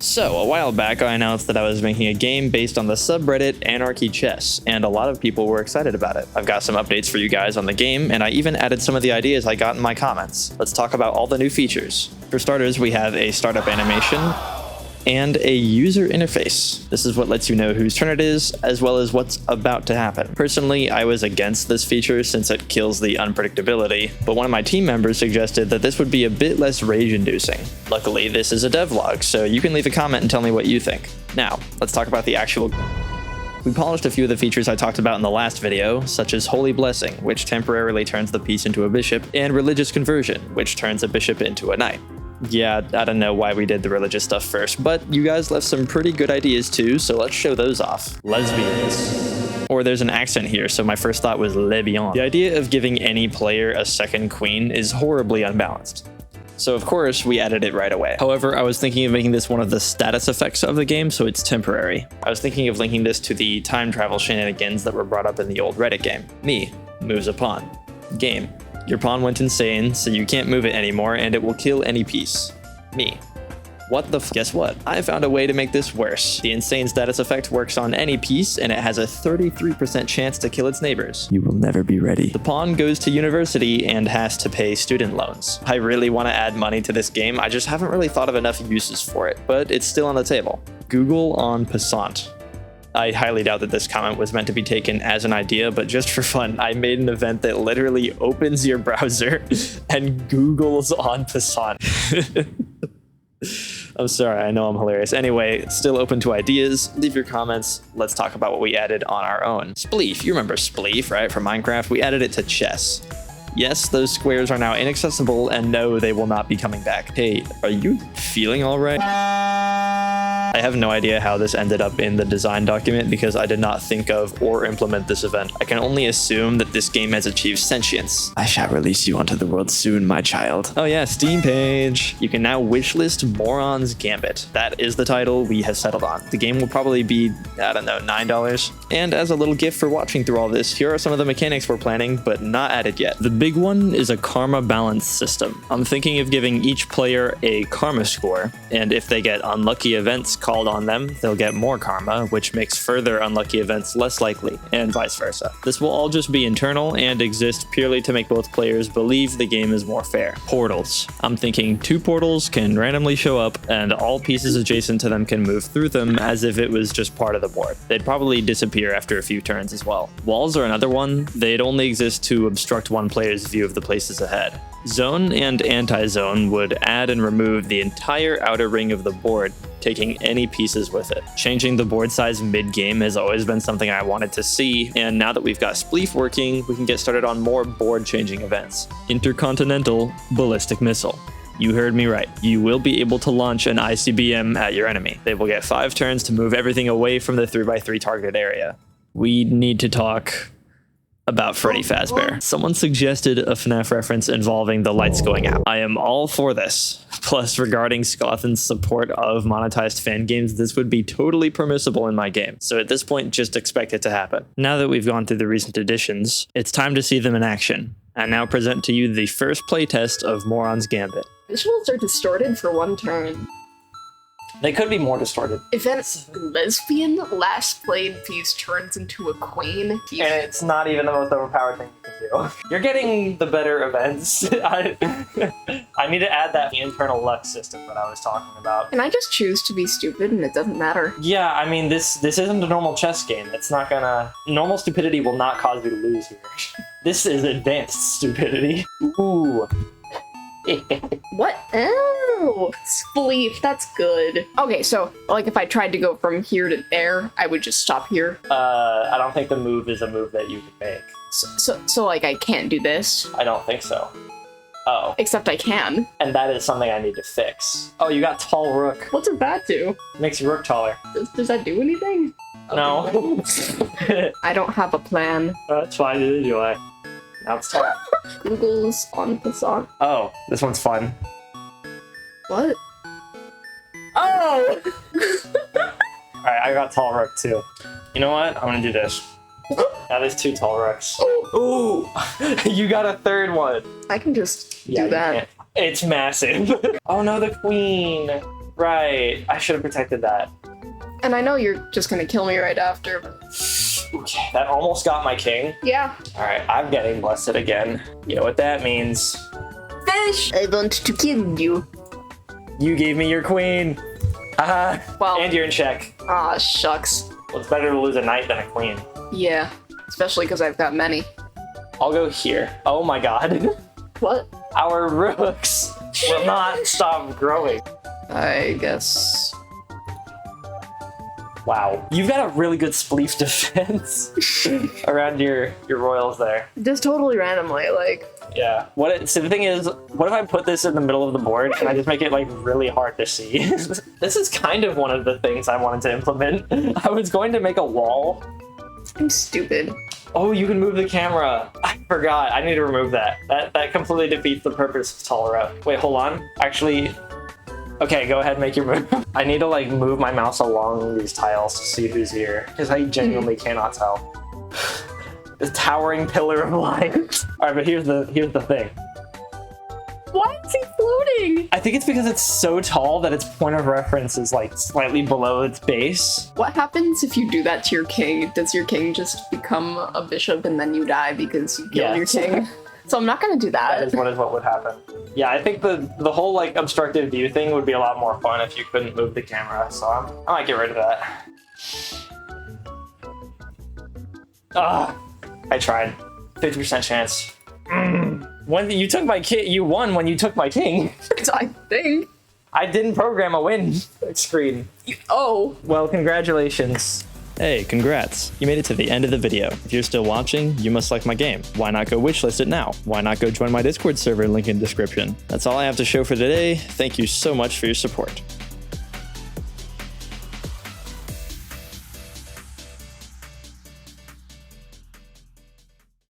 So, a while back I announced that I was making a game based on the subreddit AnarchyChess, and a lot of people were excited about it. I've got some updates for you guys on the game, and I even added some of the ideas I got in my comments. Let's talk about all the new features. For starters, we have a startup animation and a user interface. This is what lets you know whose turn it is, as well as what's about to happen. Personally, I was against this feature since it kills the unpredictability, but one of my team members suggested that this would be a bit less rage-inducing. Luckily, this is a devlog, so you can leave a comment and tell me what you think. Now, let's talk about the actual. We polished a few of the features I talked about in the last video, such as Holy Blessing, which temporarily turns the piece into a bishop, and Religious Conversion, which turns a bishop into a knight. Yeah, I don't know why we did the religious stuff first, but you guys left some pretty good ideas too, so let's show those off. Lesbians. Or there's an accent here, so my first thought was le bien. The idea of giving any player a second queen is horribly unbalanced. So of course, we added it right away. However, I was thinking of making this one of the status effects of the game, so it's temporary. I was thinking of linking this to the time travel shenanigans that were brought up in the old Reddit game. Me moves a pawn. Game. Your pawn went insane, so you can't move it anymore, and it will kill any piece. Me. What the f— Guess what? I found a way to make this worse. The insane status effect works on any piece, and it has a 33% chance to kill its neighbors. You will never be ready. The pawn goes to university and has to pay student loans. I really want to add money to this game, I just haven't really thought of enough uses for it, but it's still on the table. Google en passant. I highly doubt that this comment was meant to be taken as an idea, but just for fun, I made an event that literally opens your browser and Googles en passant. I'm sorry, I know I'm hilarious. Anyway, still open to ideas. Leave your comments. Let's talk about what we added on our own. Spleef. You remember Spleef, right? From Minecraft. We added it to chess. Yes, those squares are now inaccessible, and no, they will not be coming back. Hey, are you feeling all right? I have no idea how this ended up in the design document because I did not think of or implement this event. I can only assume that this game has achieved sentience. I shall release you onto the world soon, my child. Oh yeah, Steam page. You can now wishlist Moron's Gambit. That is the title we have settled on. The game will probably be, I don't know, $9. And as a little gift for watching through all this, here are some of the mechanics we're planning, but not added yet. The big one is a karma balance system. I'm thinking of giving each player a karma score, and if they get unlucky events called on them, they'll get more karma, which makes further unlucky events less likely, and vice versa. This will all just be internal and exist purely to make both players believe the game is more fair. Portals. I'm thinking 2 portals can randomly show up, and all pieces adjacent to them can move through them as if it was just part of the board. They'd probably disappear after a few turns as well. Walls are another one. They'd only exist to obstruct one player's view of the places ahead. Zone and anti-zone would add and remove the entire outer ring of the board, taking any pieces with it. Changing the board size mid-game has always been something I wanted to see, and now that we've got Spleef working, we can get started on more board-changing events. Intercontinental Ballistic Missile. You heard me right. You will be able to launch an ICBM at your enemy. They will get 5 turns to move everything away from the 3x3 targeted area. We need to talk about Freddy Fazbear. Someone suggested a FNAF reference involving the lights going out. I am all for this. Plus, regarding Scotland's support of monetized fan games, this would be totally permissible in my game. So at this point, just expect it to happen. Now that we've gone through the recent additions, it's time to see them in action. I now present to you the first playtest of Moron's Gambit. Visuals are distorted for 1 turn. They could be more distorted. Events lesbian last played piece turns into a queen. And it's not even the most overpowered thing you can do. You're getting the better events. I need to add that internal luck system that I was talking about. Can I just choose to be stupid and it doesn't matter? Yeah, I mean, this isn't a normal chess game. It's not gonna... Normal stupidity will not cause you to lose here. This is advanced stupidity. Ooh. What? Oh, Spleef, that's good. Okay, so, like, if I tried to go from here to there, I would just stop here. I don't think the move is a move that you can make. So like, I can't do this? I don't think so. Oh. Except I can. And that is something I need to fix. Oh, you got tall rook. What's it that do? Makes your rook taller. Does that do anything? No. I don't have a plan. That's fine, neither do I. Now it's tall. Google's en passant. Oh, this one's fun. What? Oh! Alright, I got tall rook too. You know what? I'm gonna do this. Now there's 2 tall rooks. Ooh! You got a 3rd one! I can just do that. It's massive. Oh no, the queen! Right. I should have protected that. And I know you're just gonna kill me right after. But... Okay, that almost got my king. Yeah. All right, I'm getting blessed again. You know what that means. Fish! I want to kill you. You gave me your queen. Haha. Well. And you're in check. Ah, shucks. Well, it's better to lose a knight than a queen. Yeah. Especially because I've got many. I'll go here. Oh my god. What? Our rooks will not stop growing. I guess. Wow. You've got a really good spleef defense around your royals there. Just totally randomly, like. Yeah. So the thing is, what if I put this in the middle of the board and I just make it like really hard to see? This is kind of one of the things I wanted to implement. I was going to make a wall. I'm stupid. Oh, you can move the camera. I forgot. I need to remove that. That completely defeats the purpose of Tolera. Wait, hold on. Actually, okay, go ahead and make your move. I need to like move my mouse along these tiles to see who's here because I genuinely cannot tell. The towering pillar of light. All right, but here's the thing. Why is he floating? I think it's because it's so tall that its point of reference is like slightly below its base. What happens if you do that to your king? Does your king just become a bishop and then you die because you killed your king? So I'm not gonna do that. That is what would happen. Yeah, I think the whole like obstructive view thing would be a lot more fun if you couldn't move the camera. So I might get rid of that. I tried. 50% chance. When you took my king, you won when you took my king. I think. I didn't program a win screen. Oh. Well, congratulations. Hey, congrats. You made it to the end of the video. If you're still watching, you must like my game. Why not go wishlist it now? Why not go join my Discord server, link in description? That's all I have to show for today. Thank you so much for your support.